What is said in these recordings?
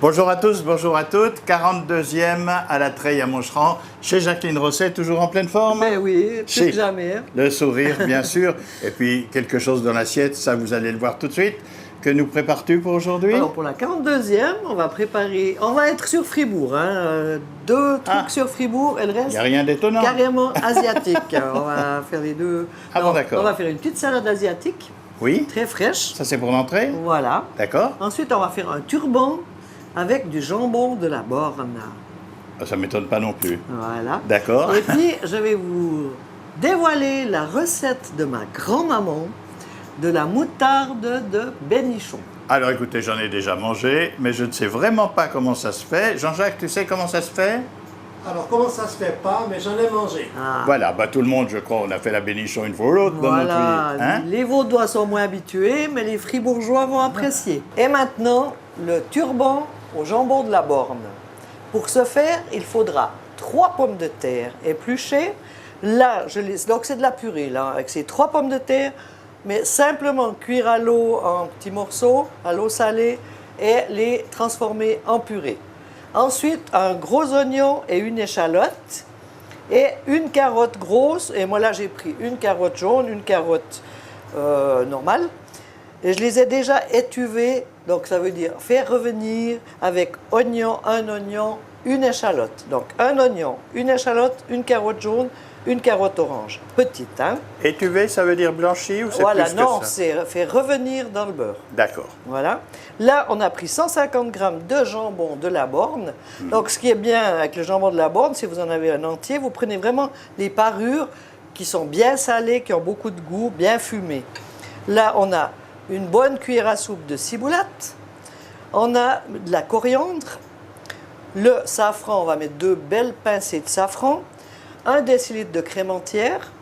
Bonjour à tous, bonjour à toutes. 42e à la Treille à Moncheran, chez Jacqueline Rosset, toujours en pleine forme. Mais oui, plus que jamais. Le sourire, bien sûr. Et puis, quelque chose dans l'assiette, ça vous allez le voir tout de suite. Que nous prépares-tu pour aujourd'hui? Alors, pour la 42e, on va préparer... On va être sur Fribourg, hein. Deux trucs sur Fribourg et le reste... Il n'y a rien d'étonnant. Carrément asiatique. On va faire les deux... Ah bon, d'accord. On va faire une petite salade asiatique, Oui. très fraîche. Ça, c'est pour l'entrée? Voilà. D'accord. Ensuite, on va faire un turban avec du jambon de la Borne. Ça ne m'étonne pas non plus. Voilà. D'accord. Et puis, je vais vous dévoiler la recette de ma grand-maman de la moutarde de Bénichon. Alors écoutez, j'en ai déjà mangé, mais je ne sais vraiment pas comment ça se fait. Jean-Jacques, tu sais comment ça se fait? Alors, comment ça se fait pas, mais j'en ai mangé. Ah. Voilà, bah, tout le monde, je crois, on a fait la Bénichon une fois ou l'autre dans notre Voilà, vie. Hein? les Vaudois sont moins habitués, mais les Fribourgeois vont apprécier. Et maintenant, le turban au jambon de la Borne. Pour ce faire, il faudra 3 pommes de terre épluchées. Là, donc c'est de la purée, là, avec ces 3 pommes de terre, mais simplement cuire à l'eau en petits morceaux, à l'eau salée, et les transformer en purée. Ensuite, un gros oignon et une échalote, et une carotte grosse. Et moi, là, j'ai pris une carotte jaune, une carotte normale. Et je les ai déjà étuvées, donc ça veut dire faire revenir avec un oignon, une échalote. Donc un oignon, une échalote, une carotte jaune, une carotte orange. Petite, hein? Étuvé, ça veut dire blanchi ou c'est Voilà, plus non, que ça? c'est faire revenir dans le beurre. D'accord. Voilà. Là, on a pris 150 g de jambon de la Borne. Donc, ce qui est bien avec le jambon de la Borne, si vous en avez un entier, vous prenez vraiment les parures qui sont bien salées, qui ont beaucoup de goût, bien fumées. Là, on a une bonne cuillère à soupe de ciboulette. On a de la coriandre. Le safran, on va mettre 2 belles pincées de safran. 1 décilitre de crème entière.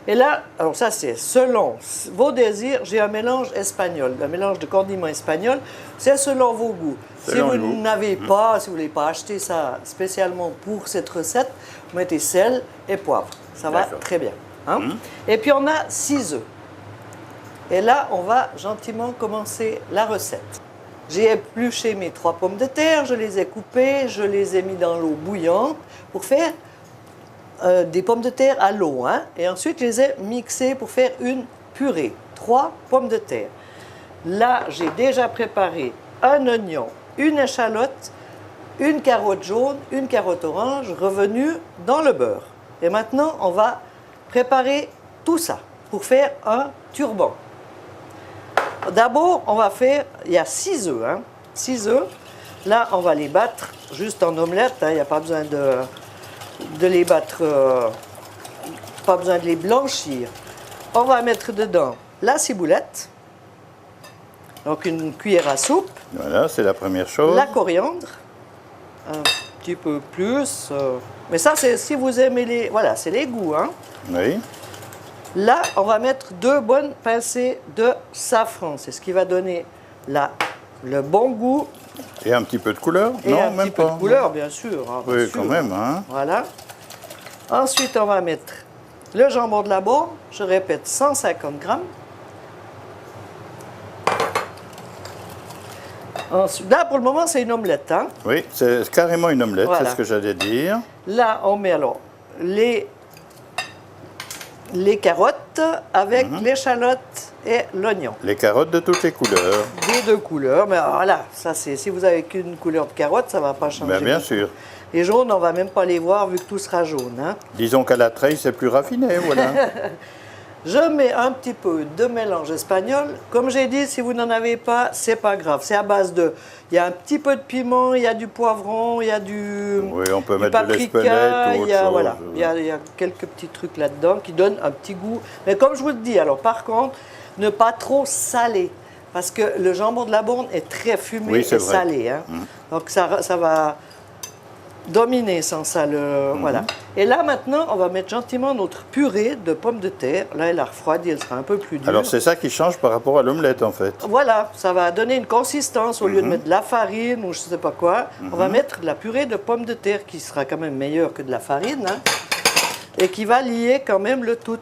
Et là, alors ça c'est selon vos désirs, j'ai un mélange espagnol, un mélange de condiments espagnols. C'est selon vos goûts. Selon si le vous goût. n'avez pas, si vous ne voulez pas acheter ça spécialement pour cette recette, vous mettez sel et poivre. Ça va D'accord. très bien. Hein? Et puis on a 6 œufs. Et là, on va gentiment commencer la recette. J'ai épluché mes 3 pommes de terre, je les ai coupées, je les ai mis dans l'eau bouillante pour faire des pommes de terre à l'eau. Hein? Et ensuite, je les ai mixées pour faire une purée. 3 pommes de terre. Là, j'ai déjà préparé un oignon, une échalote, une carotte jaune, une carotte orange, revenue dans le beurre. Et maintenant, on va préparer tout ça pour faire un turban. D'abord, on va faire, il y a 6 œufs. Hein? 6 œufs. Là, on va les battre juste en omelette. Hein? Il n'y a pas besoin de les battre, pas besoin de les blanchir. On va mettre dedans la ciboulette, donc une cuillère à soupe, Voilà, c'est la première chose. la coriandre, un petit peu plus, mais ça c'est si vous aimez les, voilà, c'est les goûts. Hein. Oui. Là, on va mettre 2 bonnes pincées de safran, c'est ce qui va donner le bon goût. Et un petit peu de couleur? Et Non, un même petit peu pas. de couleur, bien sûr. Hein, bien Oui, sûr. quand même, hein. Voilà. Ensuite, on va mettre le jambon de la Borne. Je répète, 150 g. Ensuite, là, pour le moment, c'est une omelette. Hein? Oui, c'est carrément une omelette, Voilà. c'est ce que j'allais dire. Là, on met alors les carottes avec l'échalote et l'oignon. Les carottes de toutes les couleurs. Des 2 couleurs. Mais alors, voilà, ça c'est si vous avez qu'une couleur de carotte, ça ne va pas changer. Ben, bien sûr. Les jaunes, on ne va même pas les voir vu que tout sera jaune. Hein? Disons qu'à la treille, c'est plus raffiné, voilà. Je mets un petit peu de mélange espagnol. Comme j'ai dit, si vous n'en avez pas, c'est pas grave. C'est à base de... Il y a un petit peu de piment, il y a du poivron, il y a du Oui, on peut du mettre de paprika, l'espelette ou autre il y a, chose. voilà, il y a quelques petits trucs là-dedans qui donnent un petit goût. Mais comme je vous le dis, alors par contre, ne pas trop saler. Parce que le jambon de la Borne est très fumé Oui, c'est et vrai. salé. Hein. Donc ça va dominer sans ça. Voilà. Et là, maintenant, on va mettre gentiment notre purée de pommes de terre. Là, elle a refroidi, elle sera un peu plus dure. Alors, c'est ça qui change par rapport à l'omelette, en fait. Voilà, ça va donner une consistance. Au lieu de mettre de la farine ou je ne sais pas quoi, on va mettre de la purée de pommes de terre qui sera quand même meilleure que de la farine. Hein, et qui va lier quand même le tout.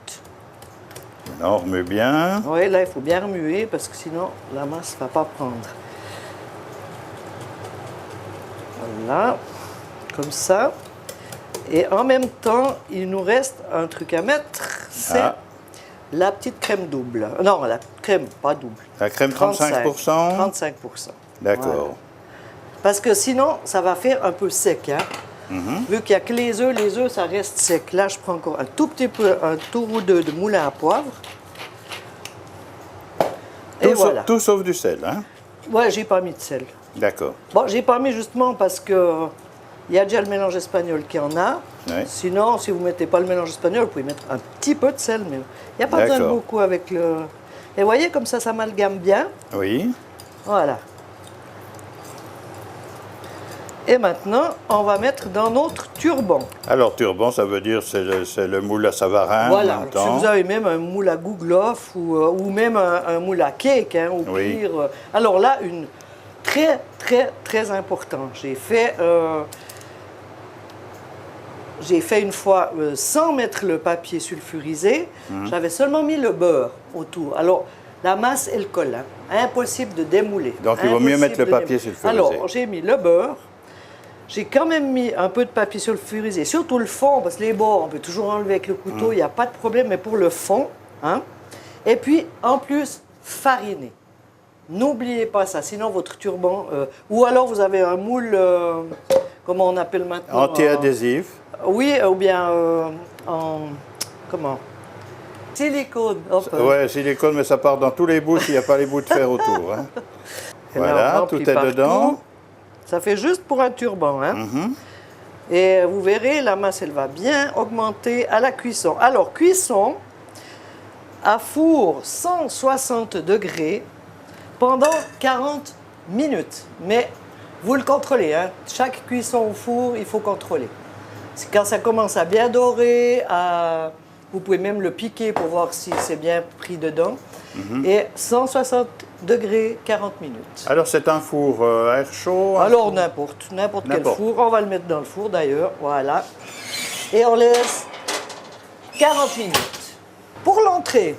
On remet bien. Oui, là, il faut bien remuer parce que sinon, la masse ne va pas prendre. Voilà, comme ça. Et en même temps, il nous reste un truc à mettre, c'est la petite crème double. Non, la crème, pas double. La crème 35%. 35%. D'accord. Voilà. Parce que sinon, ça va faire un peu sec. Hein. Vu qu'il n'y a que les œufs, ça reste sec. Là, je prends encore un tout petit peu, un tour ou deux de moulin à poivre. Et voilà. Tout sauf du sel, hein? Ouais, j'ai pas mis de sel. D'accord. Bon, j'ai pas mis justement parce que il y a déjà le mélange espagnol qui en a. Ouais. Sinon, si vous ne mettez pas le mélange espagnol, vous pouvez mettre un petit peu de sel, mais il n'y a pas besoin de beaucoup avec le... Et vous voyez, comme ça s'amalgame bien. Oui. Voilà. Et maintenant, on va mettre dans notre turban. Alors, turban, ça veut dire c'est le moule à Savarin. Voilà. Si vous avez même un moule à gouglof ou même un moule à cake, hein, au pire. Alors là, une très, très, très important. J'ai fait une fois sans mettre le papier sulfurisé. J'avais seulement mis le beurre autour. Alors, la masse, elle colle. Hein. Impossible de démouler. Donc, il vaut mieux mettre le papier sulfurisé. Alors, j'ai mis le beurre. J'ai quand même mis un peu de papier sulfurisé, surtout le fond, parce que les bords, on peut toujours enlever avec le couteau, il n'y a pas de problème, mais pour le fond. Hein. Et puis, en plus, fariner. N'oubliez pas ça, sinon votre turban... ou alors vous avez un moule, comment on appelle maintenant? Anti-adhésif. Oui, ou bien en... Comment? Silicone. Oui, silicone, mais ça part dans tous les bouts s'il n'y a pas les bouts de fer autour. Hein. Voilà, tout est dedans. Ça fait juste pour un turban. Hein? Et vous verrez, la masse, elle va bien augmenter à la cuisson. Alors, cuisson à four 160 degrés pendant 40 minutes. Mais vous le contrôlez. Hein? Chaque cuisson au four, il faut contrôler. Quand ça commence à bien dorer, vous pouvez même le piquer pour voir si c'est bien pris dedans. Et 160 degrés, 40 minutes. Alors, c'est un four à air chaud? Alors, n'importe quel four. On va le mettre dans le four, d'ailleurs. Voilà. Et on laisse 40 minutes. Pour l'entrée,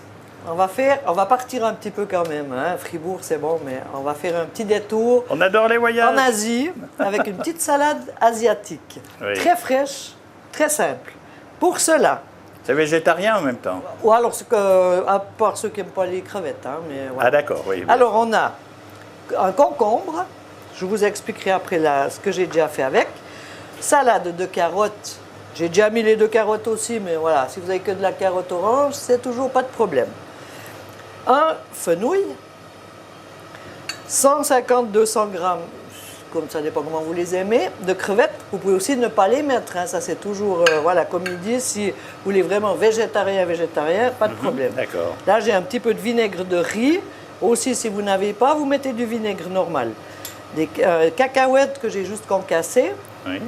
on va partir un petit peu quand même. Hein. Fribourg, c'est bon, mais on va faire un petit détour. On adore les voyages. En Asie, avec une petite salade asiatique. Oui. Très fraîche, très simple. Pour cela... C'est végétarien en même temps? Ou alors, à part ceux qui n'aiment pas les crevettes. Hein, mais voilà. Ah d'accord, oui. Alors, on a un concombre. Je vous expliquerai après ce que j'ai déjà fait avec. Salade de carottes. J'ai déjà mis les 2 carottes aussi, mais voilà, si vous n'avez que de la carotte orange, c'est toujours pas de problème. Un fenouil. 150-200 grammes, comme ça dépend comment vous les aimez, de crevettes. Vous pouvez aussi ne pas les mettre, hein. Ça c'est toujours, voilà, comme ils disent, si vous voulez vraiment végétarien, pas de problème. D'accord. Là j'ai un petit peu de vinaigre de riz. Aussi, si vous n'avez pas, vous mettez du vinaigre normal. Des cacahuètes que j'ai juste concassées. Oui.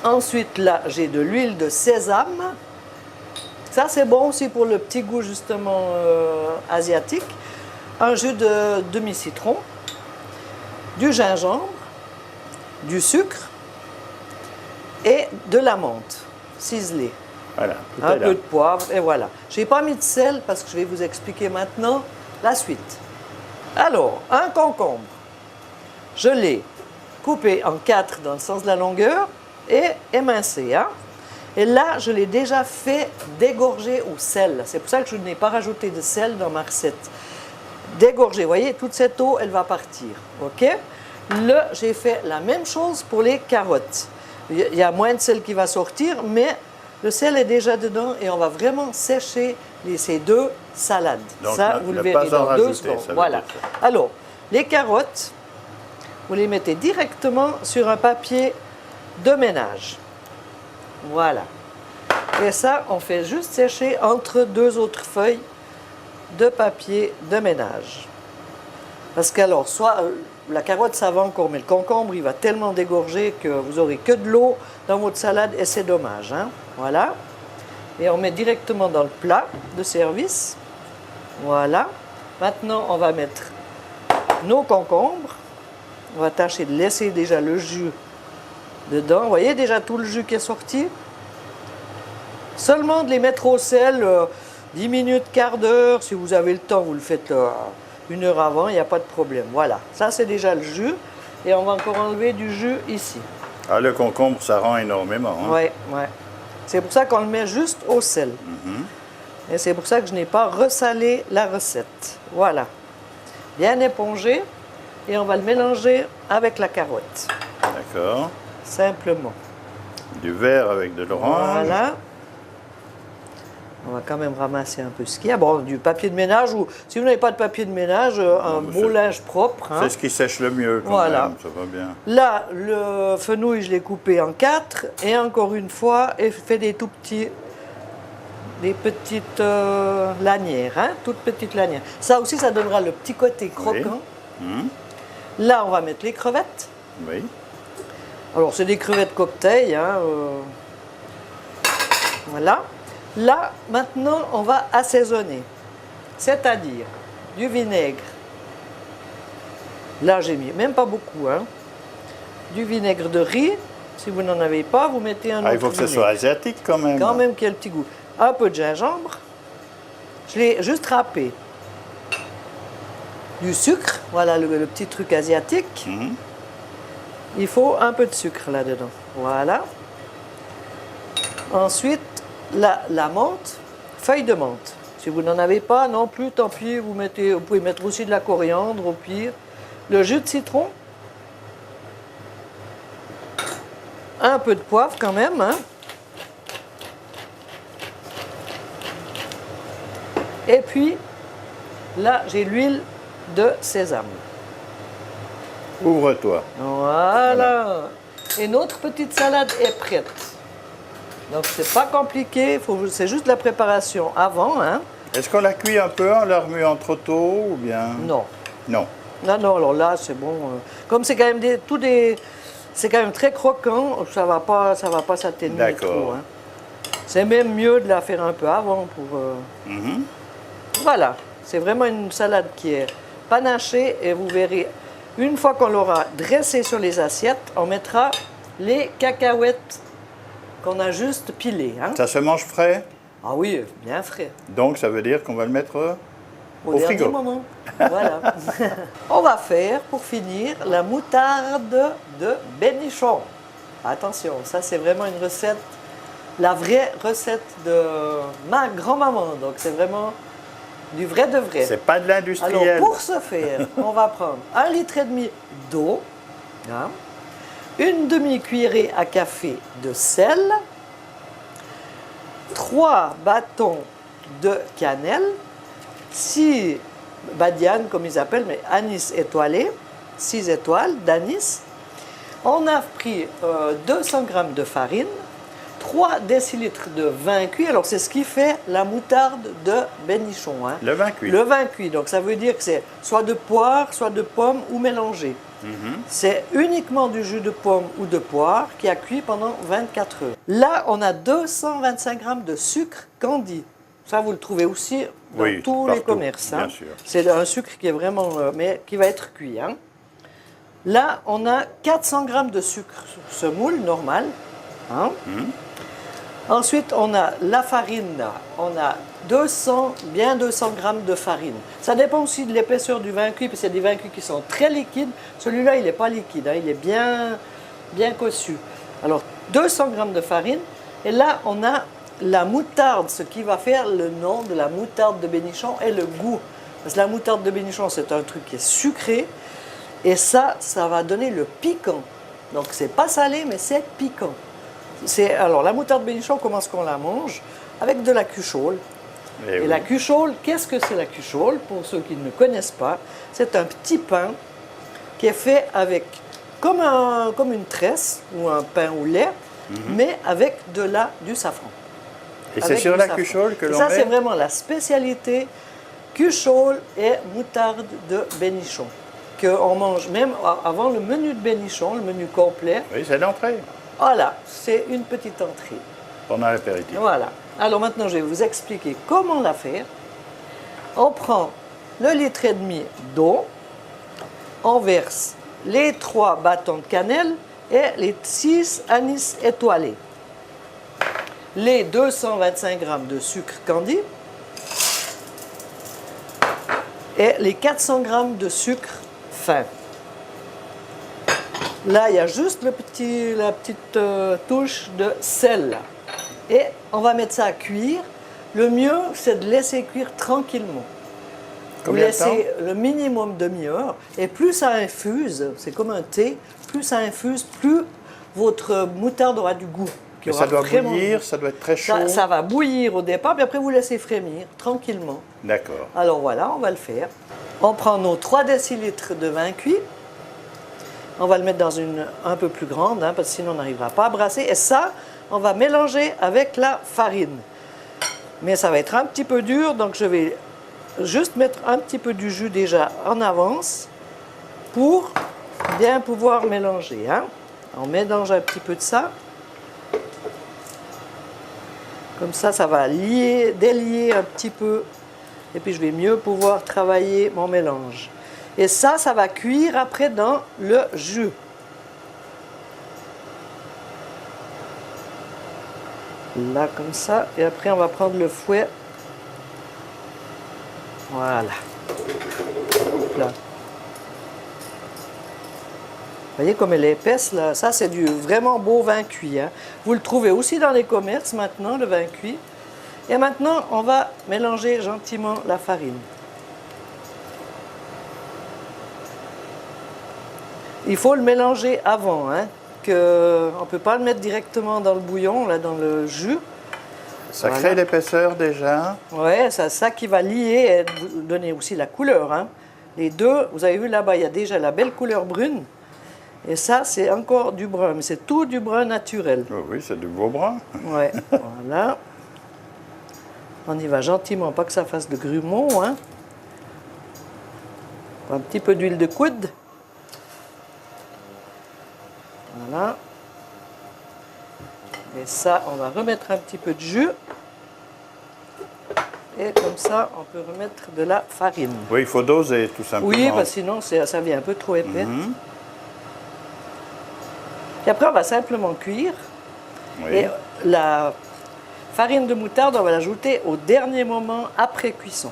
Ensuite, là, j'ai de l'huile de sésame. Ça, c'est bon aussi pour le petit goût, justement, asiatique. Un jus de demi-citron. Du gingembre, du sucre et de la menthe ciselée. Voilà, un peu de poivre et voilà. Je n'ai pas mis de sel parce que je vais vous expliquer maintenant la suite. Alors, un concombre, je l'ai coupé en 4 dans le sens de la longueur et émincé. Hein? Et là, je l'ai déjà fait dégorger au sel. C'est pour ça que je n'ai pas rajouté de sel dans ma recette. Dégorger, vous voyez, toute cette eau, elle va partir. OK? Là, j'ai fait la même chose pour les carottes. Il y a moins de sel qui va sortir, mais le sel est déjà dedans et on va vraiment sécher ces 2 salades. Donc, ça, vous le verrez dans 2 secondes. Voilà. Alors, les carottes, vous les mettez directement sur un papier de ménage. Voilà. Et ça, on fait juste sécher entre 2 autres feuilles de papier de ménage. Parce qu'alors, soit la carotte, ça va encore, mais le concombre, il va tellement dégorger que vous n'aurez que de l'eau dans votre salade et c'est dommage. Hein? Voilà. Et on met directement dans le plat de service. Voilà. Maintenant, on va mettre nos concombres. On va tâcher de laisser déjà le jus dedans. Vous voyez déjà tout le jus qui est sorti. Seulement de les mettre au sel 10 minutes, quart d'heure. Si vous avez le temps, vous le faites 1 heure avant, il n'y a pas de problème. Voilà, ça c'est déjà le jus. Et on va encore enlever du jus ici. Ah, le concombre, ça rend énormément. Hein? Ouais, ouais. C'est pour ça qu'on le met juste au sel. Et c'est pour ça que je n'ai pas ressalé la recette. Voilà. Bien épongé. Et on va le mélanger avec la carotte. D'accord. Simplement. Du vert avec de l'orange. Voilà. On va quand même ramasser un peu ce qu'il y a. Bon, du papier de ménage ou si vous n'avez pas de papier de ménage, un mais beau c'est- linge propre. Hein. C'est ce qui sèche le mieux quand Voilà. même, ça va bien. Là, le fenouil, je l'ai coupé en 4 et encore une fois, et fait des tout petits, des petites lanières, hein, toutes petites lanières. Ça aussi, ça donnera le petit côté croquant. Là, on va mettre les crevettes. Oui. Alors, c'est des crevettes cocktail, hein, voilà. Là, maintenant, on va assaisonner, c'est-à-dire du vinaigre. Là, j'ai mis, même pas beaucoup, hein. Du vinaigre de riz. Si vous n'en avez pas, vous mettez un autre Ah, il faut que ce vinaigre. soit asiatique quand même. Quand même qu'il y ait le petit goût. Un peu de gingembre. Je l'ai juste râpé. Du sucre, voilà le petit truc asiatique. Il faut un peu de sucre là-dedans. Voilà. Ensuite, la menthe, feuille de menthe. Si vous n'en avez pas non plus, tant pis, vous pouvez mettre aussi de la coriandre au pire. Le jus de citron. Un peu de poivre quand même. Hein. Et puis, là, j'ai l'huile de sésame. Ouvre-toi. Voilà. Et notre petite salade est prête. Donc, c'est pas compliqué, c'est juste la préparation avant. Hein. Est-ce qu'on la cuit un peu en la remuant trop tôt ou bien? Non. Non. Non, non, alors là, c'est bon. Comme c'est quand même c'est quand même très croquant, ça va pas s'atténuer D'accord. trop. Hein. C'est même mieux de la faire un peu avant pour... Voilà, c'est vraiment une salade qui est panachée et vous verrez, une fois qu'on l'aura dressée sur les assiettes, on mettra les cacahuètes qu'on a juste pilées. Hein. Ça se mange frais? Ah oui, bien frais. Donc ça veut dire qu'on va le mettre Au au dernier frigo. moment. Voilà. On va faire, pour finir, la moutarde de bénichon. Attention, ça c'est vraiment une recette, la vraie recette de ma grand-maman. Donc c'est vraiment du vrai de vrai. C'est pas de Alors l'industriel. pour ce faire, on va prendre 1,5 litre d'eau, hein, une demi-cuillerée à café de sel, 3 bâtons de cannelle, 6 badiane, comme ils appellent, mais anis étoilé, 6 étoiles d'anis. On a pris 200 g de farine, 3 décilitres de vin cuit. Alors, c'est ce qui fait la moutarde de bénichon. Hein. Le vin cuit. Le vin cuit. Donc, ça veut dire que c'est soit de poire, soit de pomme ou mélangé. C'est uniquement du jus de pomme ou de poire qui a cuit pendant 24 heures. Là, on a 225 g de sucre candi. Ça, vous le trouvez aussi dans Oui, tous les partout, commerces. Hein. bien sûr. C'est un sucre qui est vraiment, mais qui va être cuit. Hein. Là, on a 400 g de sucre semoule normal. Hein. Ensuite, on a la farine. Là. On a 200 g de farine. Ça dépend aussi de l'épaisseur du vin cuit, parce qu'il y a des vins cuits qui sont très liquides. Celui-là, il n'est pas liquide, hein. Il est bien cossu. Alors, 200 g de farine. Et là, on a la moutarde, ce qui va faire le nom de la moutarde de bénichon et le goût. Parce que la moutarde de bénichon, c'est un truc qui est sucré. Et ça va donner le piquant. Donc, c'est pas salé, mais c'est piquant. Alors, la moutarde bénichon, comment est-ce qu'on la mange? Avec de la cuchole. Eh Et oui. la cuchole, qu'est-ce que c'est la cuchole? Pour ceux qui ne connaissent pas, c'est un petit pain qui est fait avec, comme une tresse ou un pain au lait, mais avec du safran. Et c'est Avec sur du la safran. cuchole que Et l'on ça, c'est met? vraiment la spécialité cuchole et moutarde de bénichon. Qu'on mange même avant le menu de bénichon, le menu complet. Oui, c'est l'entrée, Voilà, c'est une petite entrée. pendant l'apéritif. Voilà. Alors maintenant, je vais vous expliquer comment la faire. On prend le litre et demi d'eau, on verse les 3 bâtons de cannelle et les 6 anis étoilés, les 225 g de sucre candi et les 400 g de sucre fin. Là, il y a juste la petite touche de sel. Et on va mettre ça à cuire. Le mieux, c'est de laisser cuire tranquillement. Vous Combien de temps? laissez le minimum demi-heure. Et plus ça infuse, c'est comme un thé, plus ça infuse, plus votre moutarde aura du goût. Mais ça doit bouillir, ça doit être très chaud. Ça va bouillir au départ, puis après vous laissez frémir tranquillement. D'accord. Alors voilà, on va le faire. On prend nos 3 décilitres de vin cuit. On va le mettre dans une un peu plus grande, hein, parce que sinon on n'arrivera pas à brasser. Et ça, on va mélanger avec la farine. Mais ça va être un petit peu dur, donc je vais juste mettre un petit peu du jus déjà en avance pour bien pouvoir mélanger. Hein. On mélange un petit peu de ça. Comme ça, ça va délier un petit peu. Et puis je vais mieux pouvoir travailler mon mélange. Et ça va cuire après dans le jus. Là, comme ça. Et après, on va prendre le fouet. Voilà. Hop là. Vous voyez comme elle est épaisse, là. Ça, c'est du vraiment beau vin cuit. Hein. Vous le trouvez aussi dans les commerces maintenant, le vin cuit. Et maintenant, on va mélanger gentiment la farine. Il faut le mélanger avant, hein, on ne peut pas le mettre directement dans le bouillon, là, dans le jus. Ça crée l'épaisseur déjà. Oui, c'est ça qui va lier et donner aussi la couleur. Hein. Les deux, vous avez vu là-bas, il y a déjà la belle couleur brune. Et ça, c'est encore du brun, mais c'est tout du brun naturel. Oh oui, c'est du beau brun. Oui, voilà. On y va gentiment, pas que ça fasse de grumeaux. Hein. Un petit peu d'huile de coude. Voilà. Et ça, on va remettre un petit peu de jus. Et comme ça, on peut remettre de la farine. Oui, il faut doser tout simplement. Oui, parce que sinon, ça devient un peu trop épais. Et après, on va simplement cuire. Oui. Et la farine de moutarde, on va l'ajouter au dernier moment après cuisson.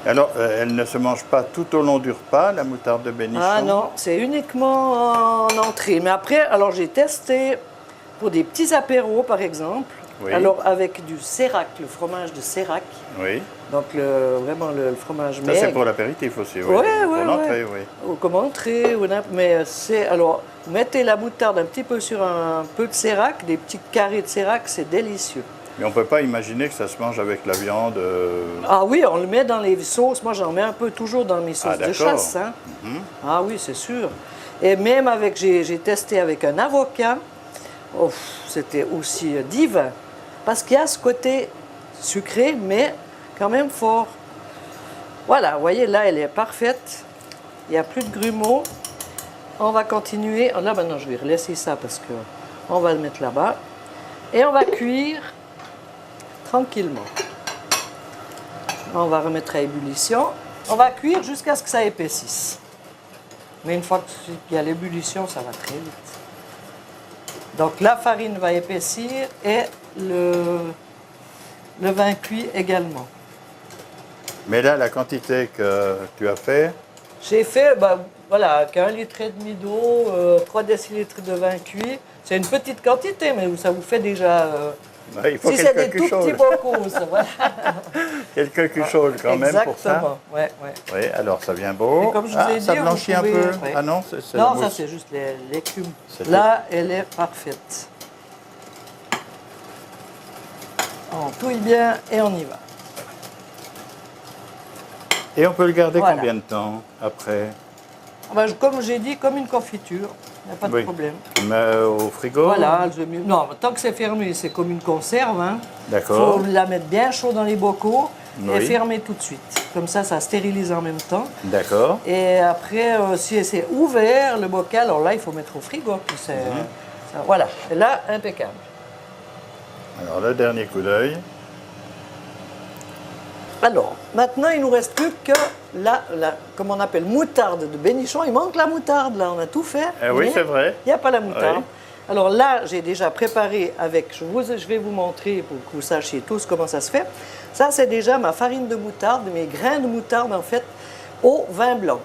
Alors, elle ne se mange pas tout au long du repas, la moutarde de Bénichon? Ah non, c'est uniquement en entrée. Mais après, alors j'ai testé pour des petits apéros, par exemple. Oui. Alors, avec du Sérac, le fromage de Sérac. Oui. Donc, vraiment le fromage Ça, c'est maigre. pour l'apéritif aussi, oui. Oui, Pour oui, l'entrée, oui. oui. Ou comme entrée, mais c'est... Alors, mettez la moutarde un petit peu sur un peu de Sérac, des petits carrés de Sérac, c'est délicieux. Mais on ne peut pas imaginer que ça se mange avec la viande. Ah oui, on le met dans les sauces. Moi, j'en mets un peu toujours dans mes sauces de d'accord. chasse. Hein. Ah oui, c'est sûr. Et même avec, j'ai testé avec un avocat. Oh, c'était aussi divin. Parce qu'il y a ce côté sucré, mais quand même fort. Voilà, vous voyez, là, elle est parfaite. Il n'y a plus de grumeaux. On va continuer. Là, maintenant, je vais laisser ça parce qu'on va le mettre là-bas. Et on va cuire tranquillement. On va remettre à ébullition. On va cuire jusqu'à ce que ça épaississe. Mais une fois qu'il y a l'ébullition, ça va très vite. Donc la farine va épaissir et le vin cuit également. Mais là, la quantité que tu as fait, J'ai fait, voilà, qu'1,5 litre d'eau, 3 décilitres de vin cuit. C'est une petite quantité, mais ça vous fait déjà... il faut si c'est des quelques tout petits cucholes. bocaux, ça, voilà. Quelques cucholes quand même pour ça. Exactement, ouais, ouais. Oui, alors ça vient beau. Et comme je vous ai ça dit, blanchit vous un peu. pouvez- ouais. Ah non, c'est Non, la ça mousse. c'est juste l'écume. C'est Là, elle est parfaite. On touille bien et on y va. Et on peut le garder Voilà. combien de temps après? Comme j'ai dit, comme une confiture, il n'y a pas de Oui. problème. Mais au frigo? Voilà, non, tant que c'est fermé, c'est comme une conserve. Hein. D'accord. Faut la mettre bien chaud dans les bocaux et Oui. fermer tout de suite. Comme ça stérilise en même temps. D'accord. Et après, si c'est ouvert, le bocal, alors là, il faut mettre au frigo. Puis ça, voilà, et là, impeccable. Alors le dernier coup d'œil. Alors, maintenant, il ne nous reste plus que comme on appelle, moutarde de Bénichon. Il manque la moutarde, là, on a tout fait. Oui, mais c'est vrai. Il n'y a pas la moutarde. Oui. Alors là, j'ai déjà préparé avec, je vais vous montrer pour que vous sachiez tous comment ça se fait. Ça, c'est déjà ma farine de moutarde, mes grains de moutarde, en fait, au vin blanc.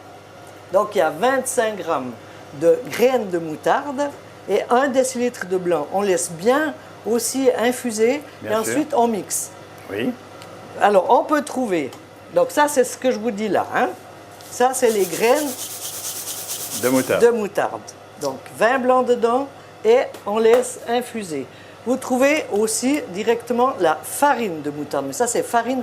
Donc, il y a 25 grammes de graines de moutarde et 1 décilitre de blanc. On laisse bien aussi infuser Bien et sûr. ensuite on mixe. Oui. Alors, on peut trouver, donc ça c'est ce que je vous dis là, hein. Ça c'est les graines De moutarde. de moutarde. Donc, vin blanc dedans et on laisse infuser. Vous trouvez aussi directement la farine de moutarde, mais ça c'est farine.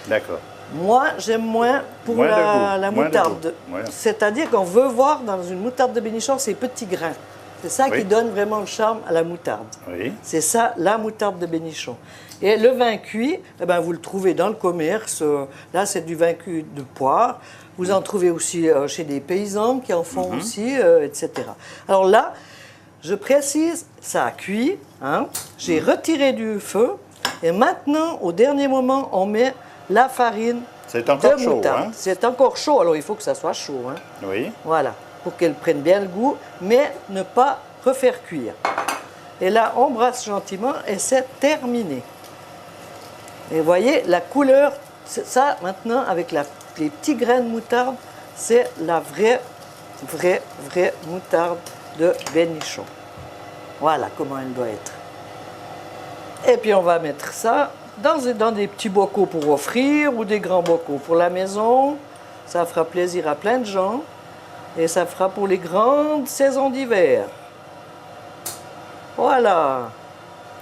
D'accord. Moi, j'aime moins pour Moins de la goût, moins de moutarde. goût. Voilà. C'est-à-dire qu'on veut voir dans une moutarde de Bénichon ces petits grains. C'est ça Oui. qui donne vraiment le charme à la moutarde. Oui. C'est ça, la moutarde de Bénichon. Et le vin cuit, eh ben, vous le trouvez dans le commerce. Là, c'est du vin cuit de poire. Vous en trouvez aussi chez des paysans qui en font aussi, etc. Alors là, je précise, ça a cuit. Hein. J'ai retiré du feu. Et maintenant, au dernier moment, on met la farine C'est encore de chaud, moutarde. hein? C'est encore chaud. Alors, il faut que ça soit chaud. Hein. Oui. Voilà, pour qu'elle prenne bien le goût, mais ne pas refaire cuire. Et là, on brasse gentiment et c'est terminé. Et vous voyez, la couleur, ça maintenant, avec les petits grains de moutarde, c'est la vraie moutarde de Bénichon. Voilà comment elle doit être. Et puis on va mettre ça dans des petits bocaux pour offrir ou des grands bocaux pour la maison. Ça fera plaisir à plein de gens. Et ça fera pour les grandes saisons d'hiver. Voilà.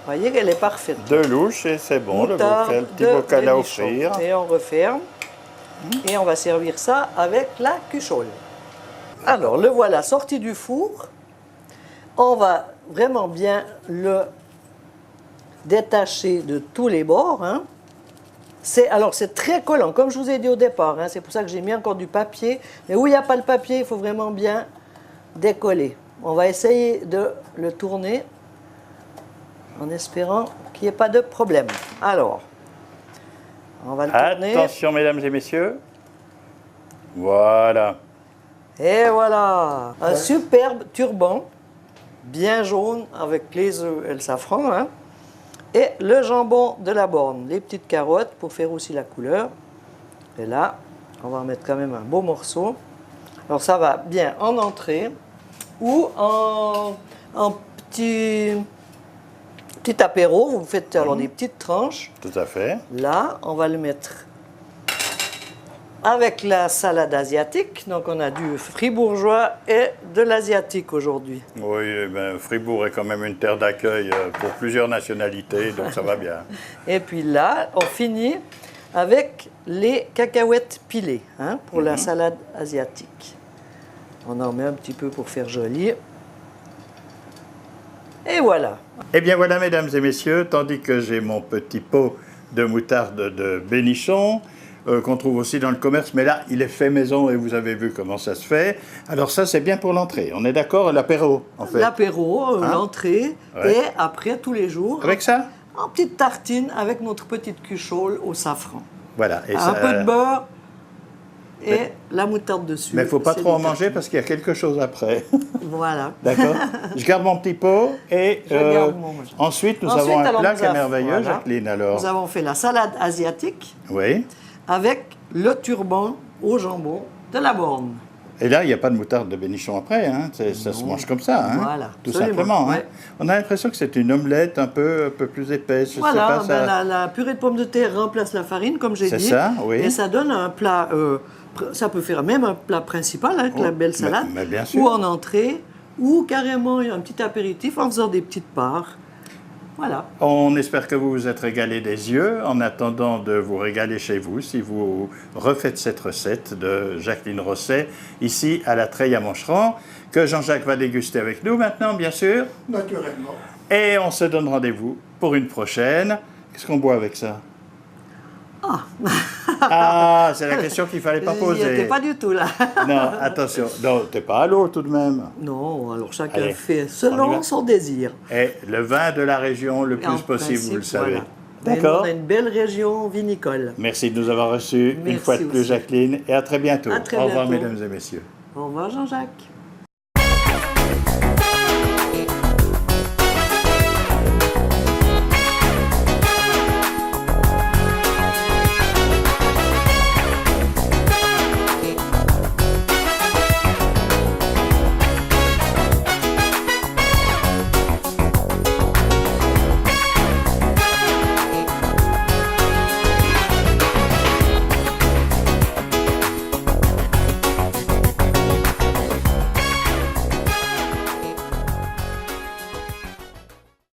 Vous voyez qu'elle est parfaite. De louche et c'est bon, le Moutarde bocal, petit de bocal à Bénichon. offrir. Et on referme. Et on va servir ça avec la cuchole. Alors, le voilà sorti du four. On va vraiment bien le détacher de tous les bords. Hein. Alors, c'est très collant, comme je vous ai dit au départ. Hein. C'est pour ça que j'ai mis encore du papier. Mais où il n'y a pas le papier, il faut vraiment bien décoller. On va essayer de le tourner en espérant qu'il n'y ait pas de problème. Alors, on va le tourner. Attention, mesdames et messieurs. Voilà. Et voilà, un superbe turban, bien jaune, avec les œufs et le safran. Hein. Et le jambon de la borne, les petites carottes pour faire aussi la couleur. Et là, on va en mettre quand même un beau morceau. Alors ça va bien en entrée ou en petit apéro. Vous faites alors des petites tranches. Tout à fait. Là, on va le mettre avec la salade asiatique. Donc, on a du fribourgeois et de l'asiatique aujourd'hui. Oui, eh ben, Fribourg est quand même une terre d'accueil pour plusieurs nationalités, donc ça va bien. Et puis là, on finit avec les cacahuètes pilées hein, pour la salade asiatique. On en met un petit peu pour faire joli. Et voilà. Eh bien voilà, mesdames et messieurs, tandis que j'ai mon petit pot de moutarde de Bénichon, qu'on trouve aussi dans le commerce, mais là, il est fait maison et vous avez vu comment ça se fait. Alors ça, c'est bien pour l'entrée. On est d'accord, l'apéro, en fait. L'apéro, Hein? l'entrée, Ouais. et après, tous les jours, Avec ça? en petite tartine avec notre petite cuchole au safran. Voilà. Et Un ça, peu de beurre et la moutarde dessus. mais il ne faut pas C'est trop en des manger tartines. parce qu'il y a quelque chose après. Voilà. D'accord? Je garde mon petit pot et Je garde mon moutarde. ensuite, nous Ensuite, avons un alors, plat nous qui est avons- merveilleux, voilà. Jacqueline, alors. Nous avons fait la salade asiatique Oui. avec le turban au jambon de la borne. Et là, il n'y a pas de moutarde de Bénichon après, hein. Ça se mange comme ça, hein. Voilà, Tout absolument, simplement. Hein. ouais. On a l'impression que c'est une omelette un peu plus épaisse. Je Voilà, sais pas, ça... la purée de pommes de terre remplace la farine, comme j'ai C'est dit. ça, oui. Et ça donne un plat, ça peut faire même un plat principal, hein, avec Oh, la belle mais- salade, mais bien sûr. ou en entrée, ou carrément un petit apéritif en faisant des petites parts. Voilà. On espère que vous vous êtes régalé des yeux. En attendant de vous régaler chez vous, si vous refaites cette recette de Jacqueline Rosset, ici à la Treille à Moncheron, que Jean-Jacques va déguster avec nous maintenant, bien sûr. Naturellement. Et on se donne rendez-vous pour une prochaine. Qu'est-ce qu'on boit avec ça? Ah, c'est la question qu'il ne fallait pas J'y poser. étais pas du tout là. Non, attention. Non, t'es pas à l'eau tout de même. Non, alors chacun Allez, fait on y selon va. son désir. Et le vin de la région le Et plus en possible, vous le principe, savez. voilà. D'accord? On a une belle région vinicole. Merci de nous avoir reçus une Merci fois de plus, aussi. Jacqueline, et à très bientôt. À très Au revoir, bientôt. mesdames et messieurs. Au revoir Jean-Jacques.